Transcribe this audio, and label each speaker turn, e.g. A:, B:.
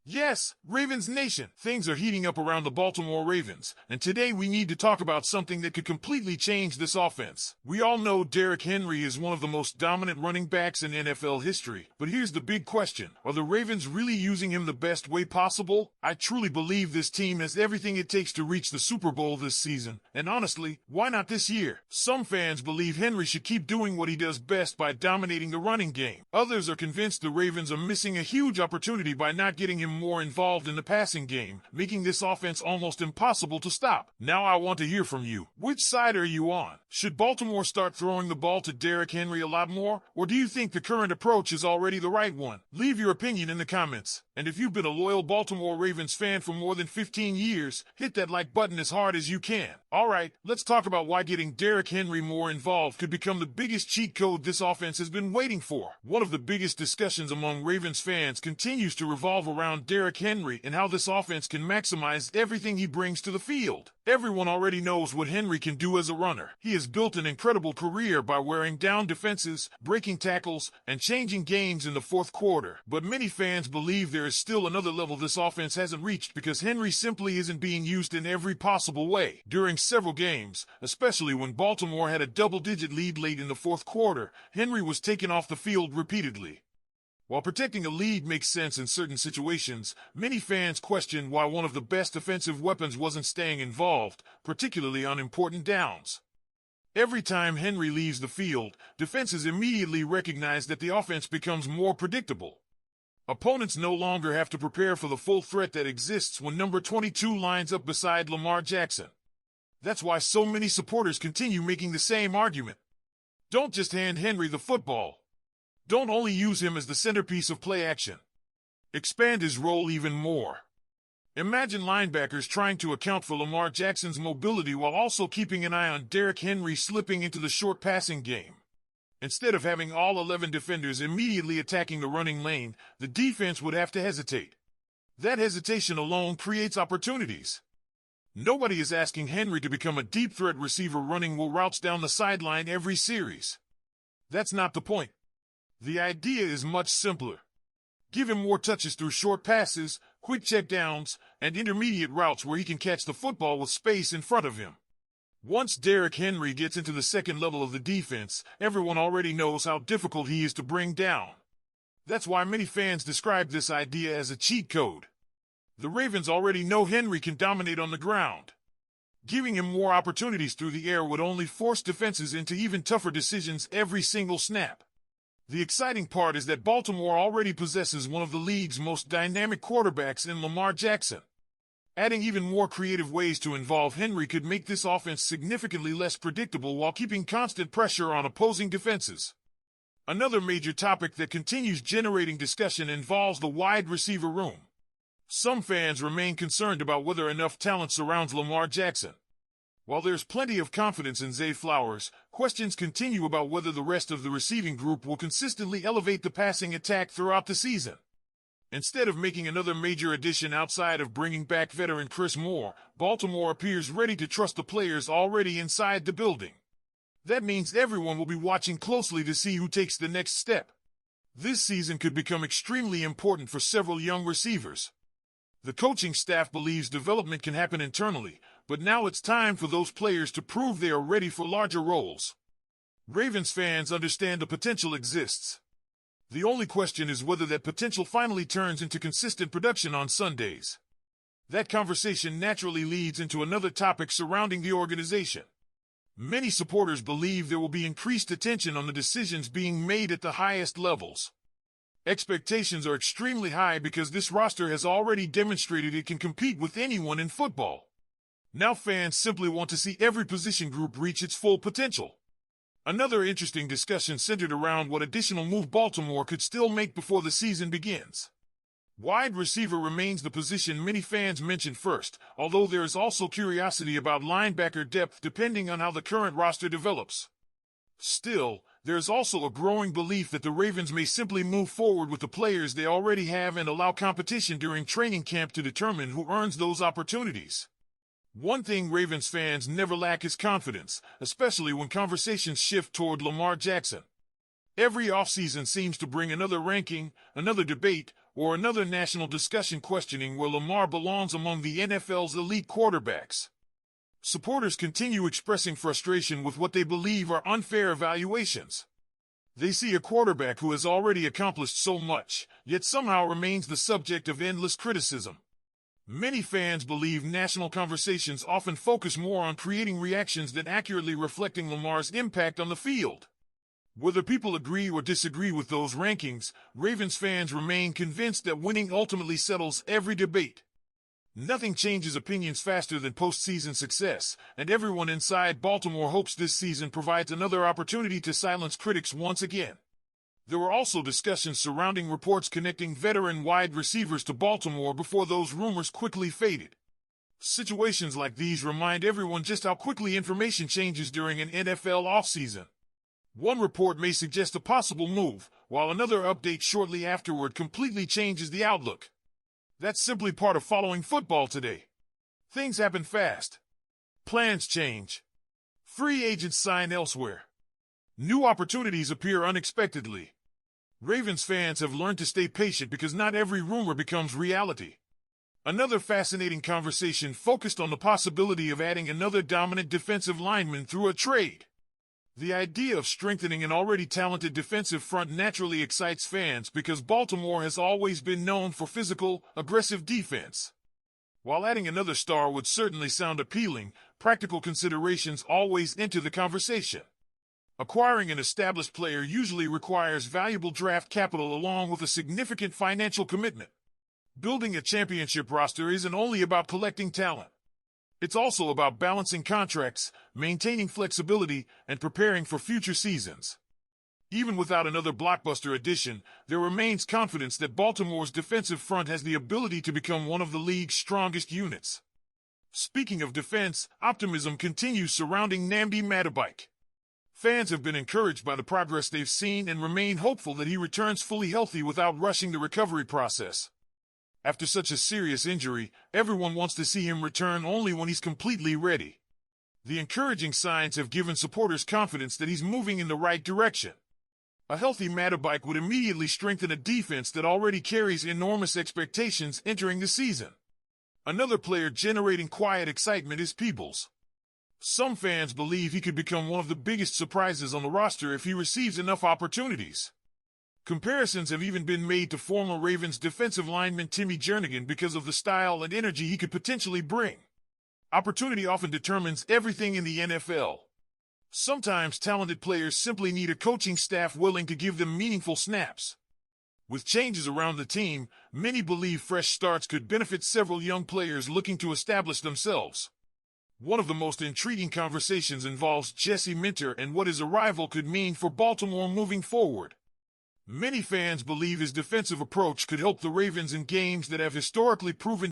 A: Yes, Ravens Nation. Things are heating up around the Baltimore Ravens, and today we need to talk about something that could completely change this offense. We all know Derrick Henry is one of the most dominant running backs in NFL history, but here's the big question. Are the Ravens really using him the best way possible? I truly believe this team has everything it takes to reach the Super Bowl this season, and honestly, why not this year? Some fans believe Henry should keep doing what he does best by dominating the running game. Others are convinced the Ravens are missing a huge opportunity by not getting him more involved in the passing game, making this offense almost impossible to stop. Now I want to hear from you. Which side are you on? Should Baltimore start throwing the ball to Derrick Henry a lot more, or do you think the current approach is already the right one? Leave your opinion in the comments. And if you've been a loyal Baltimore Ravens fan for more than 15 years, hit that like button as hard as you can. Alright, let's talk about why getting Derrick Henry more involved could become the biggest cheat code this offense has been waiting for. One of the biggest discussions among Ravens fans continues to revolve around Derrick Henry and how this offense can maximize everything he brings to the field. Everyone already knows what Henry can do as a runner. He has built an incredible career by wearing down defenses, breaking tackles, and changing games in the fourth quarter. But many fans believe there is still another level this offense hasn't reached because Henry simply isn't being used in every possible way. During several games, especially when Baltimore had a double-digit lead late in the fourth quarter, Henry was taken off the field repeatedly. While protecting a lead makes sense in certain situations, many fans question why one of the best offensive weapons wasn't staying involved, particularly on important downs. Every time Henry leaves the field, defenses immediately recognize that the offense becomes more predictable. Opponents no longer have to prepare for the full threat that exists when number 22 lines up beside Lamar Jackson. That's why so many supporters continue making the same argument. Don't just hand Henry the football. Don't only use him as the centerpiece of play action. Expand his role even more. Imagine linebackers trying to account for Lamar Jackson's mobility while also keeping an eye on Derrick Henry slipping into the short passing game. Instead of having all 11 defenders immediately attacking the running lane, the defense would have to hesitate. That hesitation alone creates opportunities. Nobody is asking Henry to become a deep threat receiver running routes down the sideline every series. That's not the point. The idea is much simpler. Give him more touches through short passes, quick checkdowns, and intermediate routes where he can catch the football with space in front of him. Once Derrick Henry gets into the second level of the defense, everyone already knows how difficult he is to bring down. That's why many fans describe this idea as a cheat code. The Ravens already know Henry can dominate on the ground. Giving him more opportunities through the air would only force defenses into even tougher decisions every single snap. The exciting part is that Baltimore already possesses one of the league's most dynamic quarterbacks in Lamar Jackson. Adding even more creative ways to involve Henry could make this offense significantly less predictable while keeping constant pressure on opposing defenses. Another major topic that continues generating discussion involves the wide receiver room. Some fans remain concerned about whether enough talent surrounds Lamar Jackson. While there's plenty of confidence in Zay Flowers, questions continue about whether the rest of the receiving group will consistently elevate the passing attack throughout the season. Instead of making another major addition outside of bringing back veteran Chris Moore, Baltimore appears ready to trust the players already inside the building. That means everyone will be watching closely to see who takes the next step. This season could become extremely important for several young receivers. The coaching staff believes development can happen internally, but now it's time for those players to prove they are ready for larger roles. Ravens fans understand the potential exists. The only question is whether that potential finally turns into consistent production on Sundays. That conversation naturally leads into another topic surrounding the organization. Many supporters believe there will be increased attention on the decisions being made at the highest levels. Expectations are extremely high because this roster has already demonstrated it can compete with anyone in football. Now fans simply want to see every position group reach its full potential. Another interesting discussion centered around what additional move Baltimore could still make before the season begins. Wide receiver remains the position many fans mention first, although there is also curiosity about linebacker depth depending on how the current roster develops. Still, there is also a growing belief that the Ravens may simply move forward with the players they already have and allow competition during training camp to determine who earns those opportunities. One thing Ravens fans never lack is confidence, especially when conversations shift toward Lamar Jackson. Every offseason seems to bring another ranking, another debate, or another national discussion questioning where Lamar belongs among the NFL's elite quarterbacks. Supporters continue expressing frustration with what they believe are unfair evaluations. They see a quarterback who has already accomplished so much, yet somehow remains the subject of endless criticism. Many fans believe national conversations often focus more on creating reactions than accurately reflecting Lamar's impact on the field. Whether people agree or disagree with those rankings, Ravens fans remain convinced that winning ultimately settles every debate. Nothing changes opinions faster than postseason success, and everyone inside Baltimore hopes this season provides another opportunity to silence critics once again. There were also discussions surrounding reports connecting veteran wide receivers to Baltimore before those rumors quickly faded. Situations like these remind everyone just how quickly information changes during an NFL offseason. One report may suggest a possible move, while another update shortly afterward completely changes the outlook. That's simply part of following football today. Things happen fast. Plans change. Free agents sign elsewhere. New opportunities appear unexpectedly. Ravens fans have learned to stay patient because not every rumor becomes reality. Another fascinating conversation focused on the possibility of adding another dominant defensive lineman through a trade. The idea of strengthening an already talented defensive front naturally excites fans because Baltimore has always been known for physical, aggressive defense. While adding another star would certainly sound appealing, practical considerations always enter the conversation. Acquiring an established player usually requires valuable draft capital along with a significant financial commitment. Building a championship roster isn't only about collecting talent. It's also about balancing contracts, maintaining flexibility, and preparing for future seasons. Even without another blockbuster addition, there remains confidence that Baltimore's defensive front has the ability to become one of the league's strongest units. Speaking of defense, optimism continues surrounding Nnamdi Madubuike. Fans have been encouraged by the progress they've seen and remain hopeful that he returns fully healthy without rushing the recovery process. After such a serious injury, everyone wants to see him return only when he's completely ready. The encouraging signs have given supporters confidence that he's moving in the right direction. A healthy Madubuike would immediately strengthen a defense that already carries enormous expectations entering the season. Another player generating quiet excitement is Peebles. Some fans believe he could become one of the biggest surprises on the roster if he receives enough opportunities. Comparisons have even been made to former Ravens defensive lineman Timmy Jernigan because of the style and energy he could potentially bring. Opportunity often determines everything in the NFL. Sometimes talented players simply need a coaching staff willing to give them meaningful snaps. With changes around the team, many believe fresh starts could benefit several young players looking to establish themselves. One of the most intriguing conversations involves Jesse Minter and what his arrival could mean for Baltimore moving forward. Many fans believe his defensive approach could help the Ravens in games that have historically proven